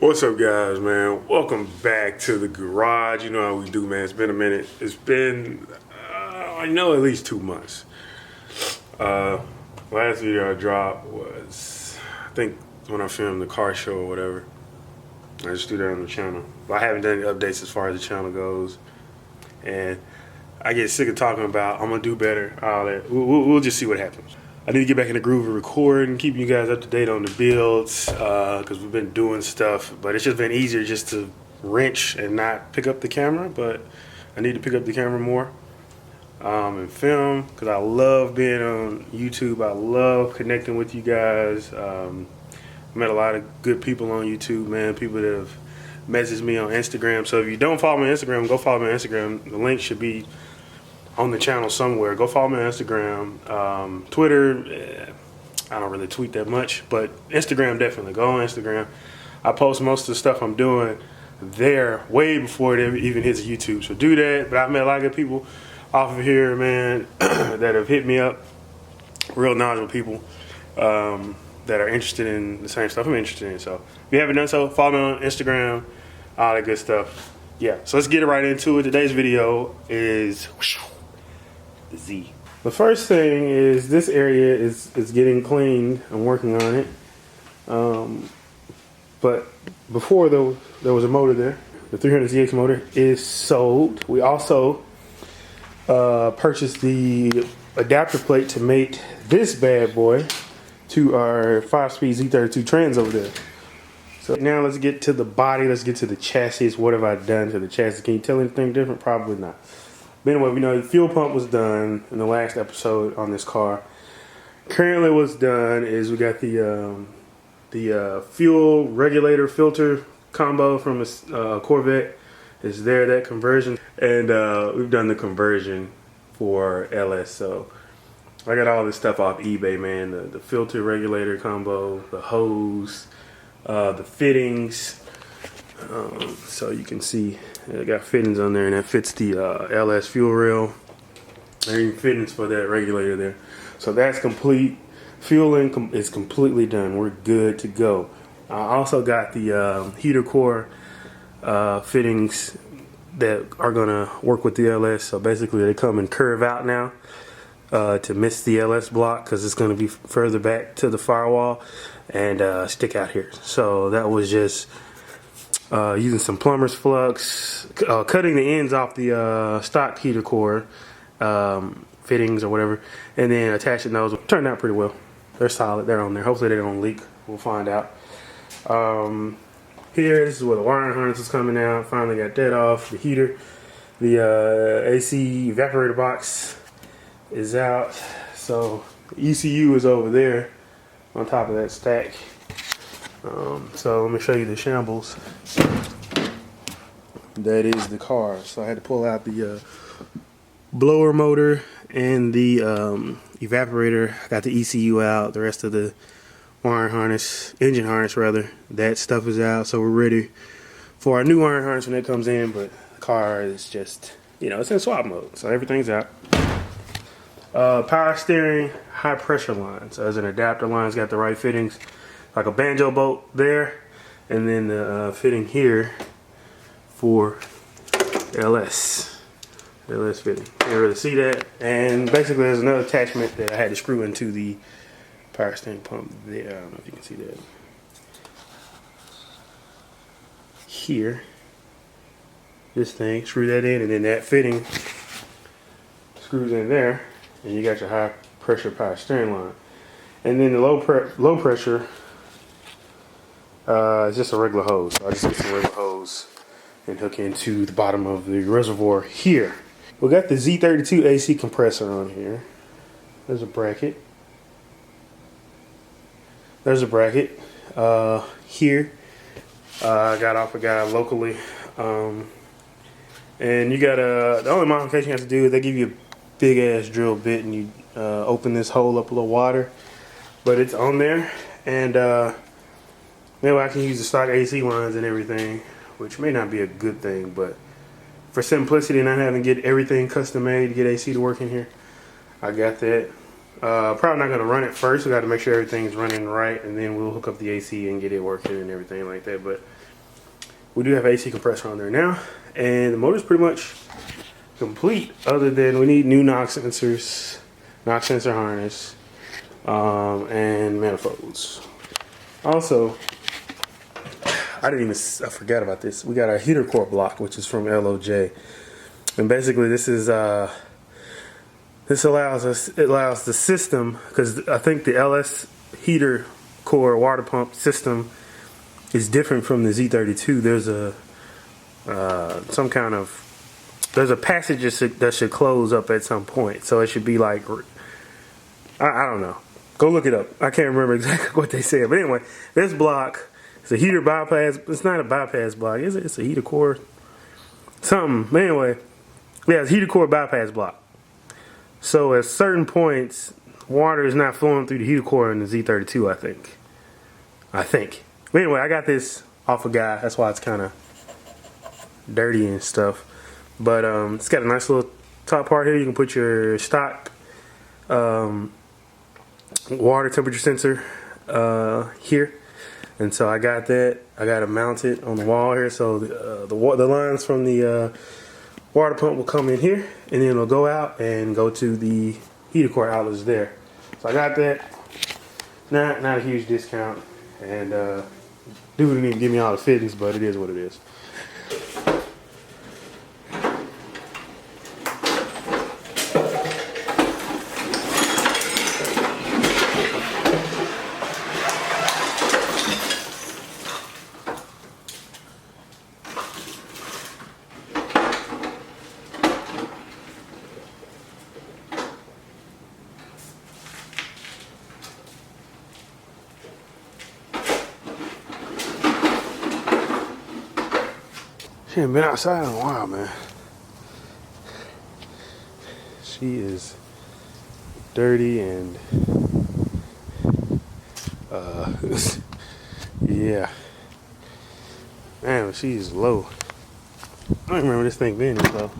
What's up, guys, man? Welcome back to the garage. You know how we do, man. It's been a minute. It's been, I know, at least 2 months. Last video I dropped was, I think, when I filmed the car show or whatever. I just threw that on the channel. But I haven't done any updates as far as the channel goes. And I get sick of talking about, I'm going to do better, all that. We'll just see what happens. I need to get back in the groove of recording, keeping you guys up to date on the builds, because we've been doing stuff, but it's just been easier just to wrench and not pick up the camera, but I need to pick up the camera more and film, because I love being on YouTube. I love connecting with you guys. Met a lot of good people on YouTube, man, people that have messaged me on Instagram. So if you don't follow me on Instagram, go follow me on Instagram. The link should be on the channel somewhere. Go follow me on Instagram. Twitter, I don't really tweet that much, but Instagram, definitely go on Instagram. I post most of the stuff I'm doing there way before it even hits YouTube, so do that. But I've met a lot of good people off of here, man, that have hit me up, real knowledgeable people that are interested in the same stuff I'm interested in. So if you haven't done so, follow me on Instagram, all that good stuff. Yeah, so let's get right into it. Today's video is the Z. The first thing is this area is getting cleaned. I'm working on it. But before there was a motor there. The 300ZX motor is sold. We also purchased the adapter plate to mate this bad boy to our 5-speed Z32 trans over there. So now let's get to the body. Let's get to the chassis. What have I done to the chassis? Can you tell anything different? Probably not. But anyway, we know the fuel pump was done in the last episode on this car. Currently what's done is we got the fuel regulator filter combo from a Corvette. It's there, that conversion. And we've done the conversion for LS. So I got all this stuff off eBay, man. The filter regulator combo, the hose, the fittings. So you can see it got fittings on there, and that fits the LS fuel rail. There are even fittings for that regulator there. So that's complete. Fueling is completely done. We're good to go. I also got the heater core fittings that are gonna work with the LS. So basically they come and curve out now to miss the LS block, because it's gonna be further back to the firewall and stick out here. So that was just using some plumber's flux, cutting the ends off the stock heater core fittings or whatever, and then attaching those. Turned out pretty well. They're solid. They're on there. Hopefully they don't leak. We'll find out. Here, this is where the wiring harness is coming out. Finally got that off. The heater, the AC evaporator box is out. So the ECU is over there on top of that stack. So let me show you the shambles. That is the car. So I had to pull out the blower motor and the evaporator. I got the ECU out. The rest of the wiring harness, engine harness rather, that stuff is out. So we're ready for our new wiring harness when it comes in. But the car is just, you know, it's in swap mode. So everything's out. Power steering, high pressure lines. So as an adapter line, it's got the right fittings. Like a banjo bolt there, and then the fitting here for LS fitting. You can't really see that. And basically there's another attachment that I had to screw into the power steering pump there. I don't know if you can see that. Here, this thing, screw that in, and then that fitting screws in there, and you got your high pressure power steering line. And then the low pressure, it's just a regular hose. So I just get some regular hose and hook into the bottom of the reservoir here. We got the Z32 AC compressor on here. There's a bracket. There's a bracket here. I got off a guy locally. And you got the only modification you have to do is they give you a big ass drill bit, and you open this hole up a little wider. But it's on there, and maybe I can use the stock AC lines and everything, which may not be a good thing, but for simplicity, not having to get everything custom made to get AC to work in here, I got that. Probably not going to run it first. We got to make sure everything's running right, and then we'll hook up the AC and get it working and everything like that. But We do have AC compressor on there now, and the motor's pretty much complete. Other than we need new knock sensors, knock sensor harness, and manifolds. Also, I forgot about this. We got our heater core block, which is from LOJ, and basically this is this allows the system, because I think the LS heater core water pump system is different from the Z32. There's a there's a passage that should close up at some point, so it should be like, I don't know. Go look it up. I can't remember exactly what they said, but anyway, this block is a heater bypass. It's not a bypass block, is it? It's a heater core something. But anyway, yeah, it's a heater core bypass block. So at certain points, water is not flowing through the heater core in the Z32, I think. But anyway, I got this off a guy. That's why it's kind of dirty and stuff. But it's got a nice little top part here. You can put your stock water temperature sensor here. And so I got that. I got it mounted on the wall here. So the lines from the water pump will come in here, and then it'll go out and go to the heater core outlets there. So I got that. Not a huge discount, and dude didn't even give me all the fittings, but it is what it is. She ain't been outside in a while, man. She is dirty and yeah. Man, she's low. I don't remember this thing being this low.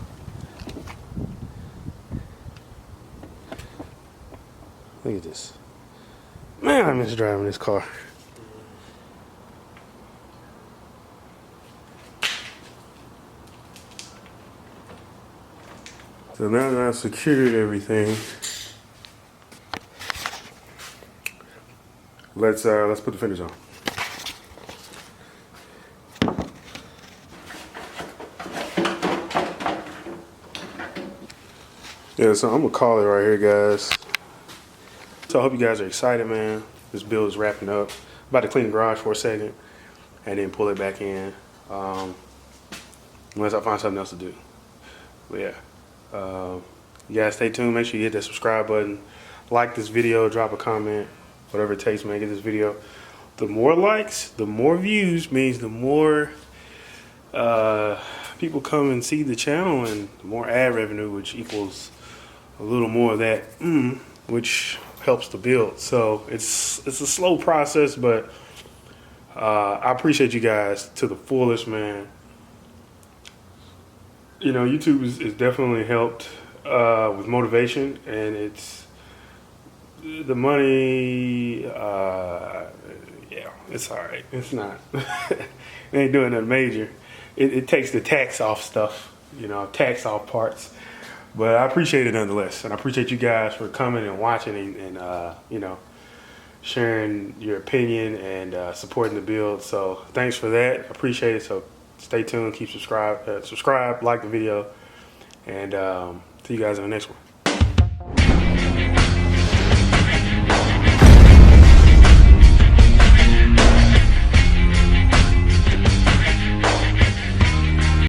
Look at this. Man, I miss driving this car. So now that I've secured everything, let's put the fenders on. Yeah, so I'm gonna call it right here, guys. So I hope you guys are excited, man. This build is wrapping up. I'm about to clean the garage for a second and then pull it back in, unless I find something else to do. But yeah. You guys stay tuned. Make sure you hit that subscribe button, like this video, drop a comment, whatever it takes, man. Get this video. The more likes, the more views, means the more people come and see the channel, and the more ad revenue, which equals a little more of that, which helps the build. So it's a slow process, but I appreciate you guys to the fullest, man. You know, YouTube is definitely helped with motivation, and it's the money. Yeah, it's all right. It's not. It ain't doing nothing major. It takes the tax off stuff, you know, tax off parts. But I appreciate it nonetheless, and I appreciate you guys for coming and watching and you know, sharing your opinion and supporting the build. So thanks for that. I appreciate it. So stay tuned, keep subscribe, like the video, and see you guys in the next one.